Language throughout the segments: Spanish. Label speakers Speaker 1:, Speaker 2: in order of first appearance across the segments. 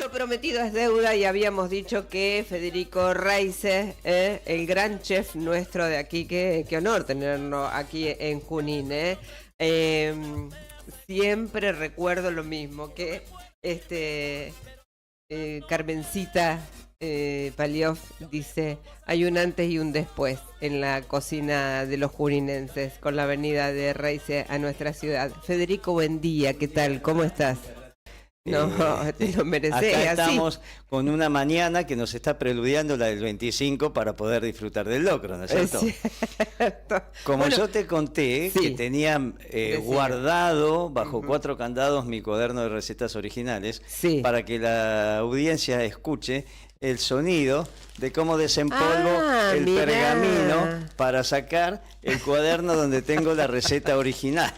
Speaker 1: lo prometido es deuda y habíamos dicho que Federico Reise, el gran chef nuestro de aquí, qué honor tenerlo aquí en Junín. Siempre recuerdo lo mismo, que Carmencita Palioff dice, hay un antes y un después en la cocina de los juninenses con la venida de Reise a nuestra ciudad. Federico, buen día, ¿qué tal? ¿Cómo estás? No, te lo mereces.
Speaker 2: Acá estamos
Speaker 1: así.
Speaker 2: con una mañana que nos está preludiando la del 25 para poder disfrutar del locro, ¿no es cierto?
Speaker 1: Es cierto.
Speaker 2: Como
Speaker 1: Bueno,
Speaker 2: yo te conté
Speaker 1: sí,
Speaker 2: que tenía guardado bajo 4 candados mi cuaderno de recetas originales,
Speaker 1: sí,
Speaker 2: para que la audiencia escuche el sonido de cómo desempolvo el
Speaker 1: mirá.
Speaker 2: pergamino para sacar el cuaderno donde tengo la receta original.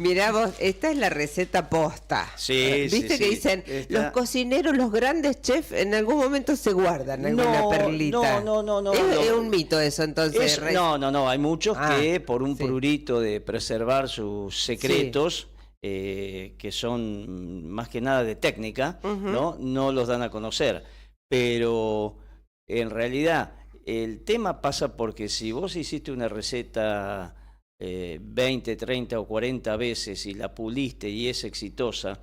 Speaker 1: Mirá vos, esta es la receta posta.
Speaker 2: Sí,
Speaker 1: ¿Viste
Speaker 2: sí,
Speaker 1: que
Speaker 2: sí.
Speaker 1: dicen,
Speaker 2: Esta...
Speaker 1: los cocineros, los grandes chefs, en algún momento se guardan alguna perlita?
Speaker 2: No.
Speaker 1: Es un mito eso, entonces.
Speaker 2: No, hay muchos que por un
Speaker 1: sí,
Speaker 2: prurito de preservar sus secretos, que son más que nada de técnica, no los dan a conocer. Pero en realidad el tema pasa porque si vos hiciste una receta 20, 30 o 40 veces y la puliste y es exitosa,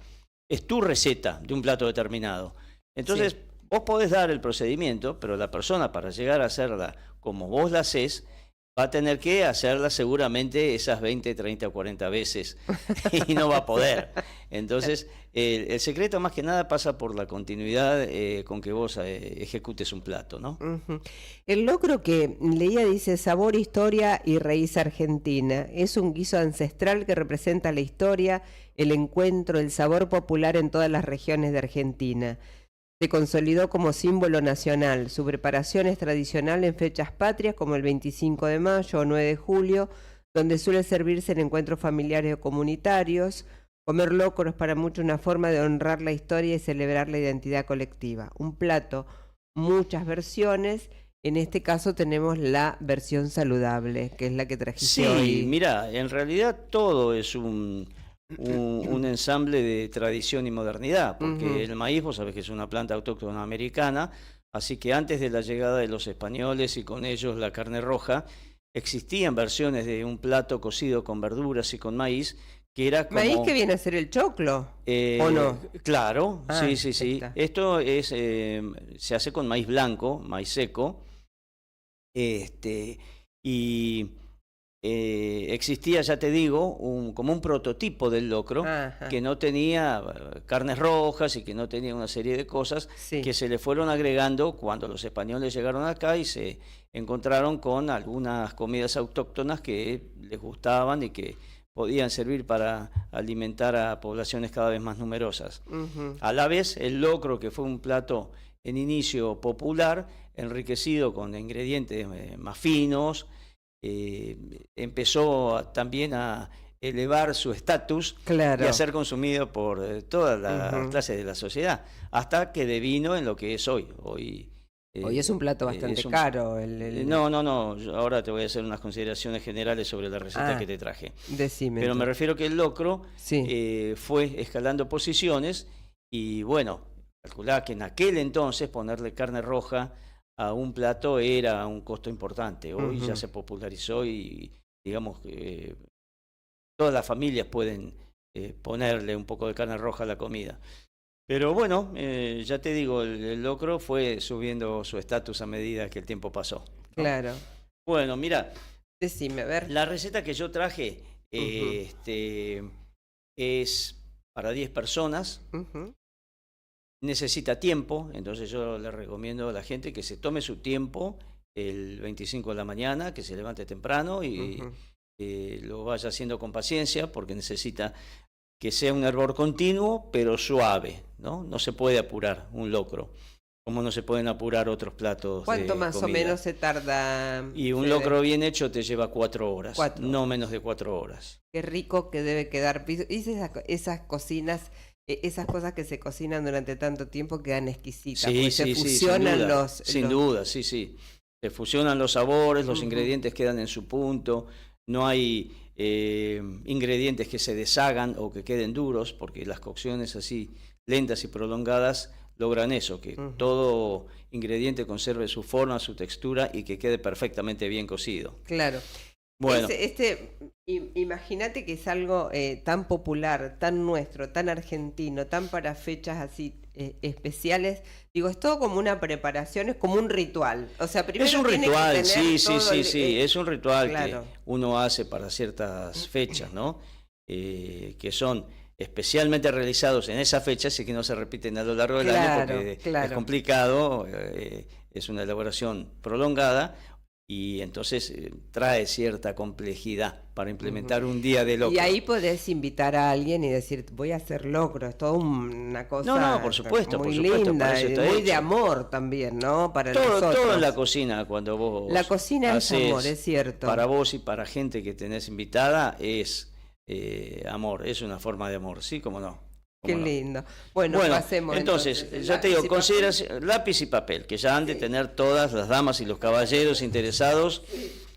Speaker 2: es tu receta de un plato determinado. Entonces,
Speaker 1: sí,
Speaker 2: vos podés dar el procedimiento, pero la persona, para llegar a hacerla como vos la hacés, va a tener que hacerla seguramente esas 20, 30 o 40 veces y no va a poder. Entonces, el secreto más que nada pasa por la continuidad con que vos ejecutes un plato, ¿no?
Speaker 1: El locro que leía dice sabor, historia y raíz argentina. Es un guiso ancestral que representa la historia, el encuentro, el sabor popular en todas las regiones de Argentina. Se consolidó como símbolo nacional. Su preparación es tradicional en fechas patrias como el 25 de mayo o 9 de julio, donde suele servirse en encuentros familiares o comunitarios. Comer locro es para muchos una forma de honrar la historia y celebrar la identidad colectiva. Un plato, muchas versiones. En este caso tenemos la versión saludable, que es la que trajiste hoy.
Speaker 2: Sí, mira, en realidad todo es un ensamble de tradición y modernidad, porque el maíz, vos sabés que es una planta autóctona americana, así que antes de la llegada de los españoles y con ellos la carne roja, existían versiones de un plato cocido con verduras y con maíz, que era como...
Speaker 1: ¿Maíz que viene a ser el choclo? ¿O no?
Speaker 2: Claro, sí.
Speaker 1: Está.
Speaker 2: Esto es, se hace con maíz blanco, maíz seco, y... existía, ya te digo, como un prototipo del locro, que no tenía carnes rojas y que no tenía una serie de cosas que se le fueron agregando cuando los españoles llegaron acá y se encontraron con algunas comidas autóctonas que les gustaban y que podían servir para alimentar a poblaciones cada vez más numerosas. A la vez, el locro, que fue un plato en inicio popular, enriquecido con ingredientes más finos, empezó también a elevar su estatus y a ser consumido por todas las clases de la sociedad, hasta que devino en lo que es hoy. Hoy
Speaker 1: es un plato bastante caro.
Speaker 2: No, ahora te voy a hacer unas consideraciones generales sobre la receta que te traje.
Speaker 1: Decime.
Speaker 2: Pero me refiero que el locro fue escalando posiciones y bueno, calculá que en aquel entonces ponerle carne roja a un plato era un costo importante. Hoy ya se popularizó y digamos que todas las familias pueden ponerle un poco de carne roja a la comida. Pero bueno, ya te digo, el locro fue subiendo su estatus a medida que el tiempo pasó, ¿no?
Speaker 1: Claro.
Speaker 2: Bueno, mira,
Speaker 1: decime, a ver.
Speaker 2: La receta que yo traje es para 10 personas. Necesita tiempo, entonces yo le recomiendo a la gente que se tome su tiempo el 25 de la mañana, que se levante temprano y lo vaya haciendo con paciencia, porque necesita que sea un hervor continuo, pero suave, ¿no? No se puede apurar un locro, como no se pueden apurar otros platos.
Speaker 1: ¿Cuánto más o menos se tarda?
Speaker 2: Y un locro bien hecho te lleva 4 horas, no menos de 4 horas.
Speaker 1: Qué rico que debe quedar. Esas cocinas... esas cosas que se cocinan durante tanto tiempo quedan exquisitas. Se fusionan
Speaker 2: sin duda, sí. Se fusionan los sabores, los ingredientes quedan en su punto. No hay ingredientes que se deshagan o que queden duros, porque las cocciones así lentas y prolongadas logran eso, que todo ingrediente conserve su forma, su textura y que quede perfectamente bien cocido.
Speaker 1: Claro. Bueno. Imagínate que es algo tan popular, tan nuestro, tan argentino, tan para fechas así especiales. Digo, es todo como una preparación, es como un ritual. O sea, primero
Speaker 2: es un ritual, sí, es un ritual,
Speaker 1: claro,
Speaker 2: que uno hace para ciertas fechas, ¿no? Que son especialmente realizados en esas fechas y que no se repiten a lo largo del año porque es complicado, es una elaboración prolongada. Y entonces trae cierta complejidad para implementar un día de locro.
Speaker 1: Y ahí podés invitar a alguien y decir, voy a hacer locro, es toda una cosa
Speaker 2: no, por supuesto,
Speaker 1: muy
Speaker 2: por supuesto,
Speaker 1: linda, muy de amor también, ¿no? Para
Speaker 2: todo en la cocina, cuando vos
Speaker 1: la cocina es amor, es cierto.
Speaker 2: Para vos y para gente que tenés invitada es amor, es una forma de amor, ¿sí? ¿Cómo no?
Speaker 1: Qué lindo. Bueno, pasemos
Speaker 2: entonces ya te digo, consideración, lápiz y papel, que ya han de tener todas las damas y los caballeros interesados,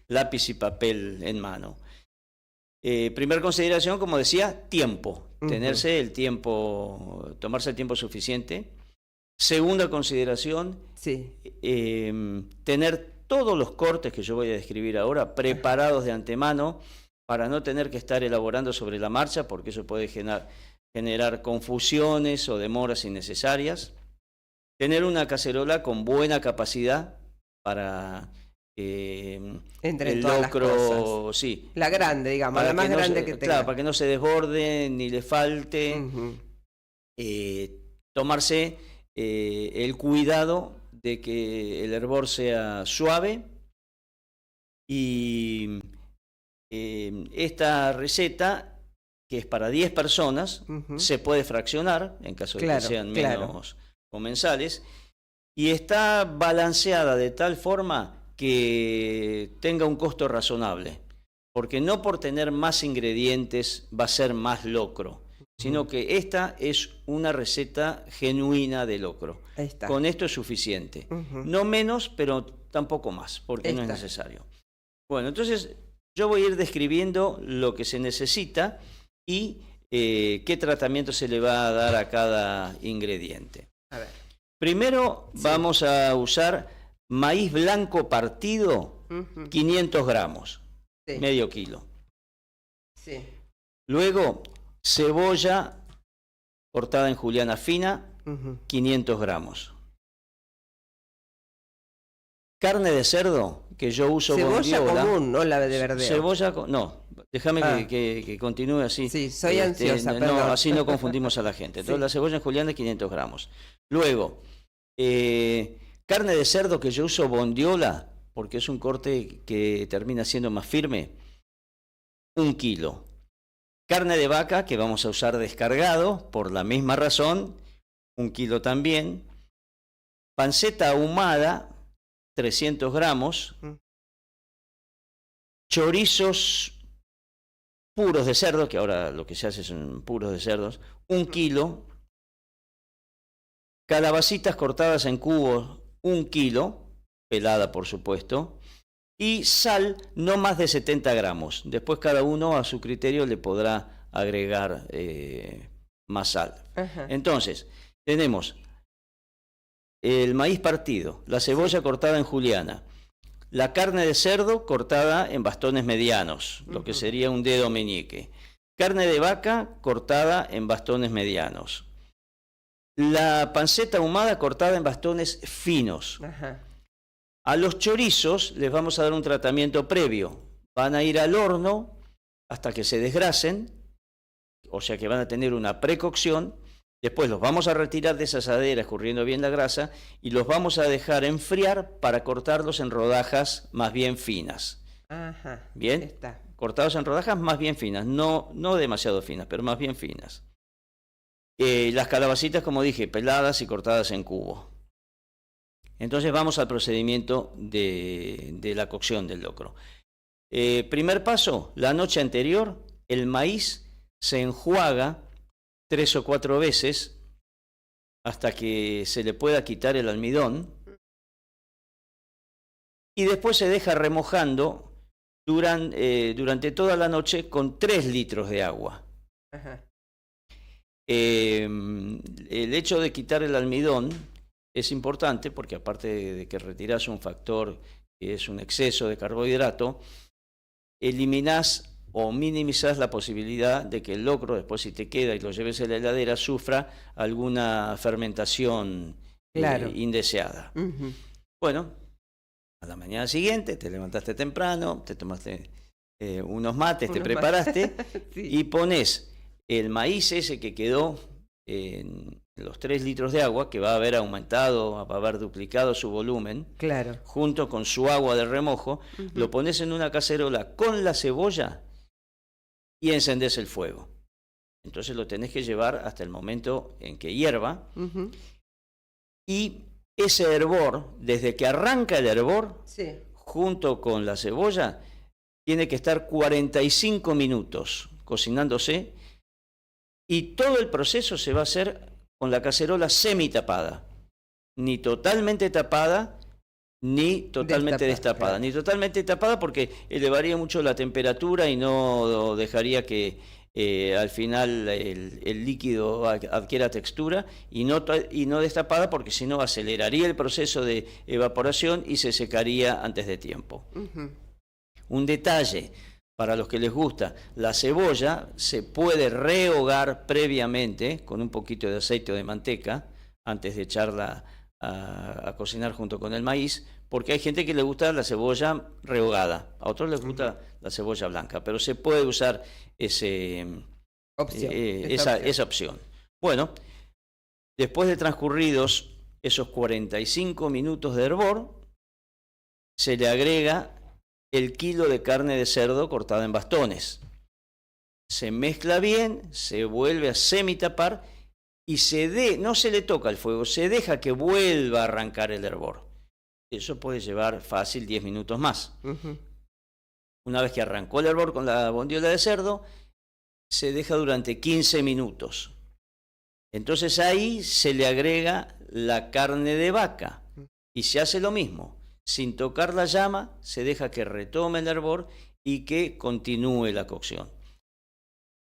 Speaker 2: lápiz y papel en mano. Primera consideración, como decía, tiempo, tenerse el tiempo, tomarse el tiempo suficiente. Segunda consideración, tener todos los cortes que yo voy a describir ahora preparados de antemano para no tener que estar elaborando sobre la marcha, porque eso puede generar confusiones o demoras innecesarias. Tener una cacerola con buena capacidad para
Speaker 1: entre
Speaker 2: el
Speaker 1: todas
Speaker 2: locro,
Speaker 1: las cosas.
Speaker 2: Sí.
Speaker 1: La grande, digamos, la más grande que tenga.
Speaker 2: Claro, para que no se desborde ni le falte. Tomarse el cuidado de que el hervor sea suave. Y esta receta, que es para 10 personas, se puede fraccionar en caso de que sean menos comensales, y está balanceada de tal forma que tenga un costo razonable, porque no por tener más ingredientes va a ser más locro, sino que esta es una receta genuina de locro. Con esto es suficiente, no menos, pero tampoco más, porque no es necesario. Bueno, entonces yo voy a ir describiendo lo que se necesita y qué tratamiento se le va a dar a cada ingrediente.
Speaker 1: A ver.
Speaker 2: Primero vamos a usar maíz blanco partido, 500 gramos, medio kilo. Luego, cebolla cortada en juliana fina, 500 gramos. Carne de cerdo, que yo uso
Speaker 1: bondiola. Cebolla común, no la de verdeo.
Speaker 2: Cebolla, no, déjame que continúe así.
Speaker 1: Sí, soy ansiosa,
Speaker 2: no, así no confundimos a la gente. Entonces la cebolla en juliana, 500 gramos. Luego, carne de cerdo, que yo uso bondiola, porque es un corte que termina siendo más firme, 1 kilo. Carne de vaca, que vamos a usar descargado, por la misma razón, 1 kilo también. Panceta ahumada, 300 gramos. Chorizos puros de cerdo, que ahora lo que se hace son puros de cerdos, 1 kilo. Calabacitas cortadas en cubos, 1 kilo, pelada por supuesto. Y sal, no más de 70 gramos. Después cada uno a su criterio le podrá agregar más sal. Entonces, tenemos el maíz partido, la cebolla cortada en juliana, la carne de cerdo cortada en bastones medianos, lo que sería un dedo meñique, carne de vaca cortada en bastones medianos, la panceta ahumada cortada en bastones finos. A los chorizos les vamos a dar un tratamiento previo. Van a ir al horno hasta que se desgrasen, o sea que van a tener una precocción. Después los vamos a retirar de esa asadera escurriendo bien la grasa y los vamos a dejar enfriar para cortarlos en rodajas más bien finas. Bien, cortados en rodajas más bien finas, no demasiado finas, pero más bien finas. Las calabacitas, como dije, peladas y cortadas en cubo. Entonces vamos al procedimiento de la cocción del locro. Primer paso, la noche anterior el maíz se enjuaga 3 o 4 veces hasta que se le pueda quitar el almidón y después se deja remojando durante toda la noche con 3 litros de agua. El hecho de quitar el almidón es importante porque aparte de que retirás un factor que es un exceso de carbohidrato, eliminás o minimizás la posibilidad de que el locro, después si te queda y lo lleves a la heladera, sufra alguna fermentación indeseada. Bueno, a la mañana siguiente te levantaste temprano, te tomaste unos mates, te preparaste y pones el maíz ese que quedó en los 3 litros de agua, que va a haber aumentado, va a haber duplicado su volumen, junto con su agua de remojo, lo pones en una cacerola con la cebolla y encendés el fuego. Entonces lo tenés que llevar hasta el momento en que hierva. Y ese hervor, desde que arranca el hervor, junto con la cebolla, tiene que estar 45 minutos cocinándose. Y todo el proceso se va a hacer con la cacerola semitapada. Ni totalmente tapada, ni totalmente destapada. Ni totalmente tapada porque elevaría mucho la temperatura y no dejaría que al final el líquido adquiera textura. Y no destapada porque si no aceleraría el proceso de evaporación y se secaría antes de tiempo. Un detalle. Para los que les gusta, la cebolla se puede rehogar previamente con un poquito de aceite o de manteca antes de echarla a cocinar junto con el maíz, porque hay gente que le gusta la cebolla rehogada, a otros les gusta la cebolla blanca, pero se puede usar esa opción. Bueno, después de transcurridos esos 45 minutos de hervor, se le agrega el kilo de carne de cerdo cortada en bastones. Se mezcla bien, se vuelve a semitapar y no se le toca el fuego, se deja que vuelva a arrancar el hervor. Eso puede llevar fácil 10 minutos más. Una vez que arrancó el hervor con la bondiola de cerdo, se deja durante 15 minutos. Entonces ahí se le agrega la carne de vaca y se hace lo mismo. Sin tocar la llama, se deja que retome el hervor y que continúe la cocción.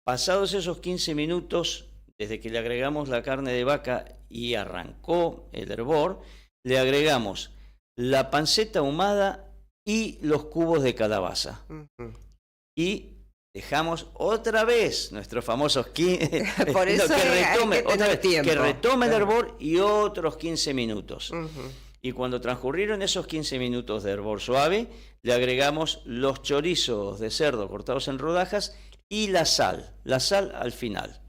Speaker 2: Pasados esos 15 minutos, desde que le agregamos la carne de vaca y arrancó el hervor, le agregamos la panceta ahumada y los cubos de calabaza. Y dejamos otra vez nuestros famosos 15
Speaker 1: Por eso
Speaker 2: que retome el hervor y otros 15 minutos. Y cuando transcurrieron esos 15 minutos de hervor suave, le agregamos los chorizos de cerdo cortados en rodajas y la sal al final.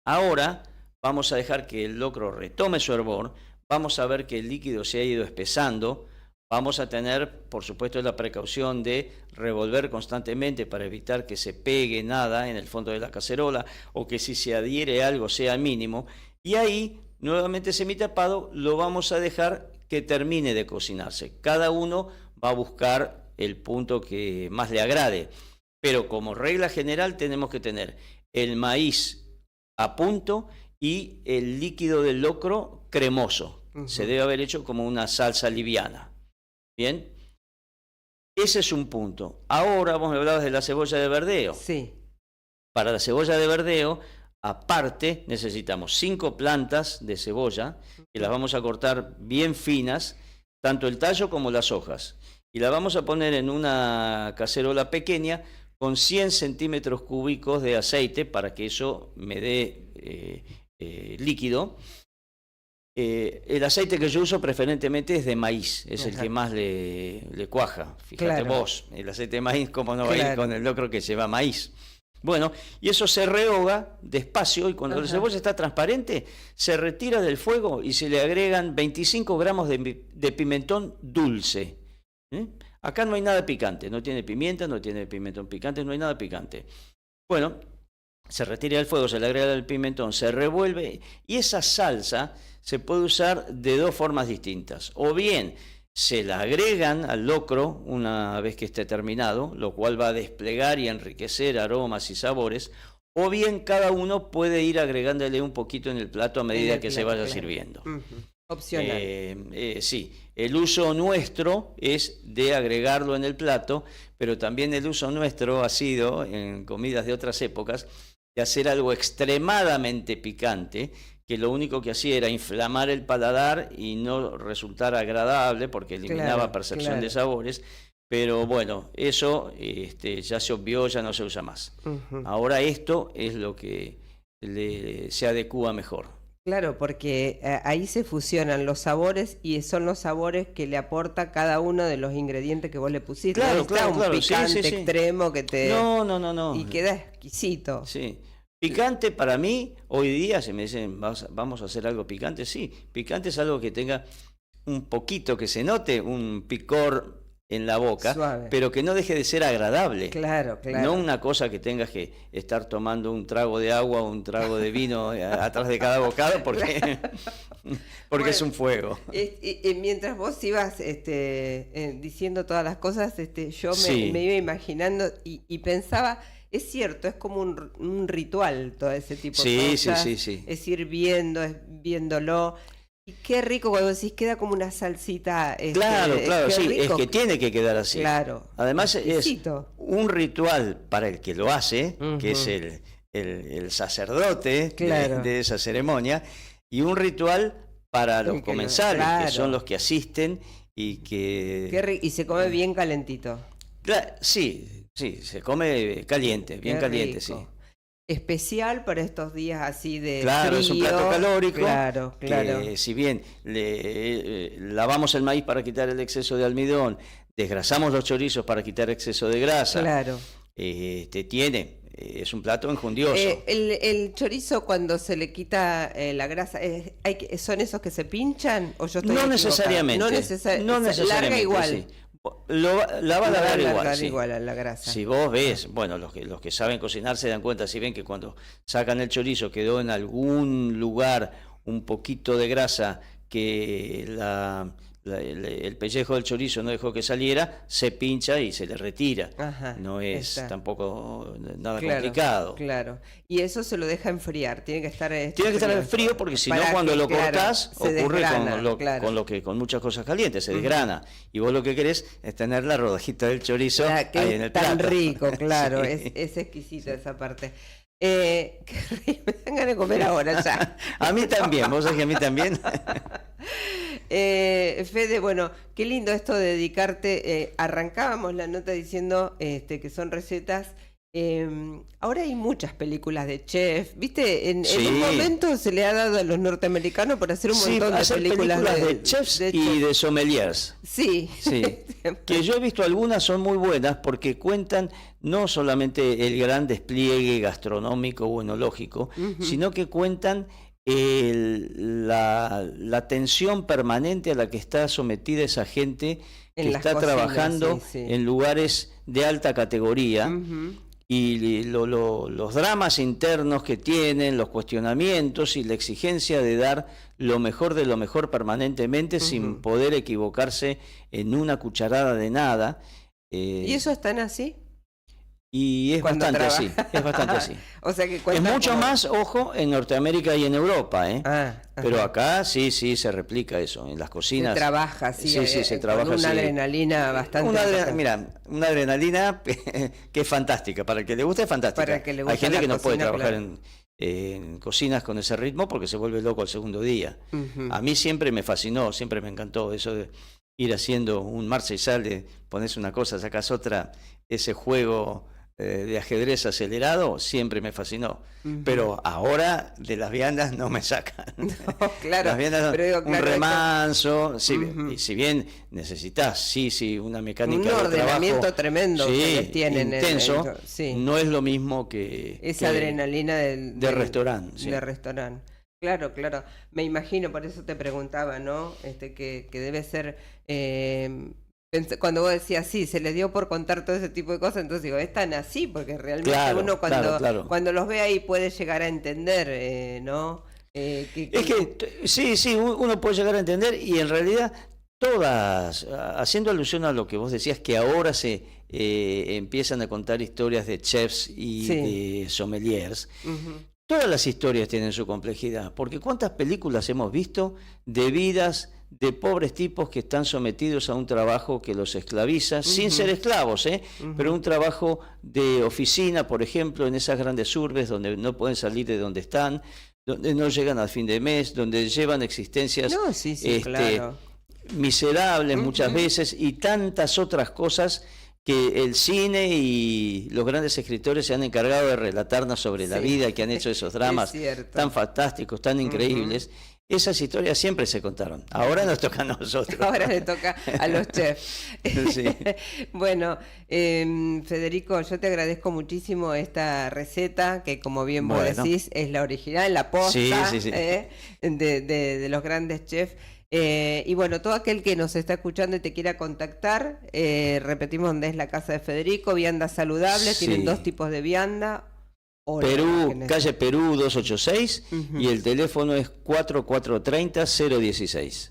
Speaker 2: Ahora vamos a dejar que el locro retome su hervor, vamos a ver que el líquido se ha ido espesando, vamos a tener, por supuesto, la precaución de revolver constantemente para evitar que se pegue nada en el fondo de la cacerola o que si se adhiere algo sea mínimo. Y ahí, nuevamente semitapado, lo vamos a dejar que termine de cocinarse. Cada uno va a buscar el punto que más le agrade. Pero como regla general tenemos que tener el maíz a punto y el líquido del locro cremoso. Se debe haber hecho como una salsa liviana. Bien, ese es un punto. Ahora vos me hablabas de la cebolla de verdeo.
Speaker 1: Sí.
Speaker 2: Para la cebolla de verdeo, aparte necesitamos 5 plantas de cebolla, que las vamos a cortar bien finas, tanto el tallo como las hojas. Y las vamos a poner en una cacerola pequeña con 100 centímetros cúbicos de aceite para que eso me dé líquido. El aceite que yo uso preferentemente es de maíz, es el que más le cuaja. Fíjate vos, el aceite de maíz, cómo no va a ir con el locro que lleva maíz. Bueno, y eso se rehoga despacio y cuando la cebolla está transparente, se retira del fuego y se le agregan 25 gramos de pimentón dulce. Acá no hay nada picante, no tiene pimienta, no tiene pimentón picante, no hay nada picante. Bueno, se retira del fuego, se le agrega el pimentón, se revuelve y esa salsa se puede usar de 2 formas distintas. O bien se la agregan al locro una vez que esté terminado, lo cual va a desplegar y enriquecer aromas y sabores, o bien cada uno puede ir agregándole un poquito en el plato a medida que se vaya sirviendo.
Speaker 1: Opcional.
Speaker 2: Sí, el uso nuestro es de agregarlo en el plato, pero también el uso nuestro ha sido, en comidas de otras épocas, hacer algo extremadamente picante, que lo único que hacía era inflamar el paladar y no resultar agradable porque eliminaba percepción de sabores. Pero bueno, eso ya se obvió, ya no se usa más. Ahora esto es lo que se adecúa mejor.
Speaker 1: Claro, porque ahí se fusionan los sabores y son los sabores que le aporta cada uno de los ingredientes que vos le pusiste.
Speaker 2: Claro,
Speaker 1: no está un picante extremo que te...
Speaker 2: No.
Speaker 1: Y queda exquisito.
Speaker 2: Sí. Picante para mí, hoy día, si me dicen vamos a hacer algo picante, sí. Picante es algo que tenga un poquito, que se note un picor en la boca, suave, pero que no deje de ser agradable.
Speaker 1: Claro.
Speaker 2: No una cosa que tengas que estar tomando un trago de agua o un trago de vino atrás de cada bocado porque, bueno, es un fuego.
Speaker 1: Mientras vos ibas diciendo todas las cosas, yo me iba imaginando y pensaba... Es cierto, es como un ritual todo ese tipo de cosas.
Speaker 2: Sí.
Speaker 1: Es ir viéndolo. Y qué rico cuando decís, queda como una salsita.
Speaker 2: Claro, sí, rico. Es que tiene que quedar así.
Speaker 1: Claro.
Speaker 2: Además es un ritual para el que lo hace, que es el sacerdote de esa ceremonia, y un ritual para los comensales, que son los que asisten y que...
Speaker 1: y se come bien calentito.
Speaker 2: Sí, se come caliente, bien caliente, sí.
Speaker 1: Especial para estos días así de
Speaker 2: frío. Es un plato calórico.
Speaker 1: Claro.
Speaker 2: Que, si bien lavamos el maíz para quitar el exceso de almidón, desgrasamos los chorizos para quitar exceso de grasa.
Speaker 1: Claro.
Speaker 2: Es un plato enjundioso.
Speaker 1: El chorizo, cuando se le quita la grasa, ¿son esos que se pinchan? ¿O yo estoy
Speaker 2: no necesariamente.
Speaker 1: No necesariamente. Larga igual.
Speaker 2: Sí. La va a alargar
Speaker 1: igual a la grasa.
Speaker 2: Si vos ves, bueno, los que saben cocinar se dan cuenta, si ven que cuando sacan el chorizo quedó en algún lugar un poquito de grasa que el pellejo del chorizo no dejó que saliera, se pincha y se le retira. No es tampoco nada complicado.
Speaker 1: Claro. Y eso se lo deja enfriar, tiene que estar
Speaker 2: en frío porque si no cuando lo cortás ocurre con muchas cosas calientes, se desgrana. Y vos lo que querés es tener la rodajita del chorizo ahí en el plato.
Speaker 1: Tan rico, claro, es exquisita esa parte. Qué rico, me dan ganas de comer ahora ya.
Speaker 2: A mí también, vos sabés que a mí también.
Speaker 1: Fede, bueno, qué lindo esto de dedicarte. Arrancábamos la nota diciendo que son recetas. Ahora hay muchas películas de chef, ¿viste? En un momento se le ha dado a los norteamericanos por hacer un montón de películas
Speaker 2: de chefs y de sommeliers.
Speaker 1: Sí.
Speaker 2: Que yo he visto algunas, son muy buenas porque cuentan no solamente el gran despliegue gastronómico o enológico, sino que cuentan la tensión permanente a la que está sometida esa gente que está trabajando en lugares de alta categoría. Y los dramas internos que tienen, los cuestionamientos y la exigencia de dar lo mejor de lo mejor permanentemente sin poder equivocarse en una cucharada de nada.
Speaker 1: ¿Y eso es tan así?
Speaker 2: Y es bastante así,
Speaker 1: O sea que
Speaker 2: es mucho más, ojo, en Norteamérica y en Europa, pero acá sí se replica eso, en las cocinas.
Speaker 1: Se trabaja,
Speaker 2: se trabaja
Speaker 1: con una adrenalina bastante.
Speaker 2: Una adrenalina que es fantástica, para el que le guste es fantástica. Hay gente que no puede trabajar en cocinas con ese ritmo porque se vuelve loco al segundo día. A mí siempre me fascinó, siempre me encantó eso de ir haciendo un Marsellsal, pones una cosa, sacas otra, ese juego de ajedrez acelerado siempre me fascinó, pero ahora de las viandas no me sacan.
Speaker 1: No, claro,
Speaker 2: las viandas un remanso, si bien necesitas una mecánica
Speaker 1: un ordenamiento de trabajo, tremendo que tienen
Speaker 2: intenso, no es lo mismo que
Speaker 1: esa adrenalina del
Speaker 2: restaurante.
Speaker 1: De restaurante. Claro, me imagino, por eso te preguntaba, ¿no? Que debe ser cuando vos decías se les dio por contar todo ese tipo de cosas, entonces digo, es tan así, porque realmente uno cuando los ve ahí puede llegar a entender, ¿no?
Speaker 2: Es que uno puede llegar a entender, y en realidad todas, haciendo alusión a lo que vos decías, que ahora se empiezan a contar historias de chefs y de sommeliers. Todas las historias tienen su complejidad, porque cuántas películas hemos visto de vidas de pobres tipos que están sometidos a un trabajo que los esclaviza, sin ser esclavos, pero un trabajo de oficina, por ejemplo, en esas grandes urbes donde no pueden salir de donde están, donde no llegan al fin de mes, donde llevan existencias
Speaker 1: claro,
Speaker 2: miserables muchas veces, y tantas otras cosas que el cine y los grandes escritores se han encargado de relatarnos sobre la vida, que han hecho esos dramas tan fantásticos, tan increíbles. Esas historias siempre se contaron. Ahora nos toca a nosotros.
Speaker 1: Ahora le toca a los chefs.
Speaker 2: Sí.
Speaker 1: Bueno, Federico, yo te agradezco muchísimo esta receta, que como bien vos decís, es la original, la posta de los grandes chefs. Y bueno, todo aquel que nos está escuchando y te quiera contactar, repetimos dónde es la casa de Federico, vianda saludable, tienen 2 tipos de vianda.
Speaker 2: Perú, calle Perú 286 y el teléfono es 4430-016.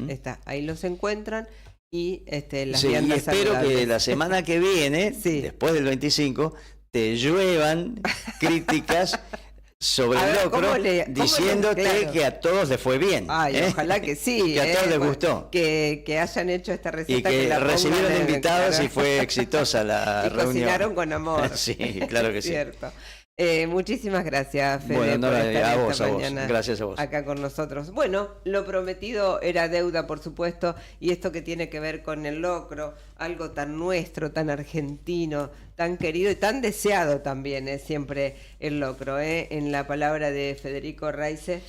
Speaker 1: Está, ahí los encuentran y las
Speaker 2: y
Speaker 1: viandas
Speaker 2: espero
Speaker 1: saludables.
Speaker 2: que la semana que viene, después del 25, te lluevan críticas sobre el locro, diciéndote que a todos les fue bien.
Speaker 1: Ay, ojalá que sí.
Speaker 2: Que a todos les gustó.
Speaker 1: Que hayan hecho esta receta.
Speaker 2: Y que recibieron invitados y fue exitosa la reunión.
Speaker 1: Cocinaron con amor.
Speaker 2: Sí, claro que sí.
Speaker 1: Cierto. Muchísimas gracias, Fede,
Speaker 2: bueno,
Speaker 1: por estar
Speaker 2: a vos. Gracias a vos.
Speaker 1: Acá con nosotros. Bueno, lo prometido era deuda, por supuesto, y esto que tiene que ver con el locro, algo tan nuestro, tan argentino, tan querido y tan deseado también es siempre el locro, en la palabra de Federico Reise.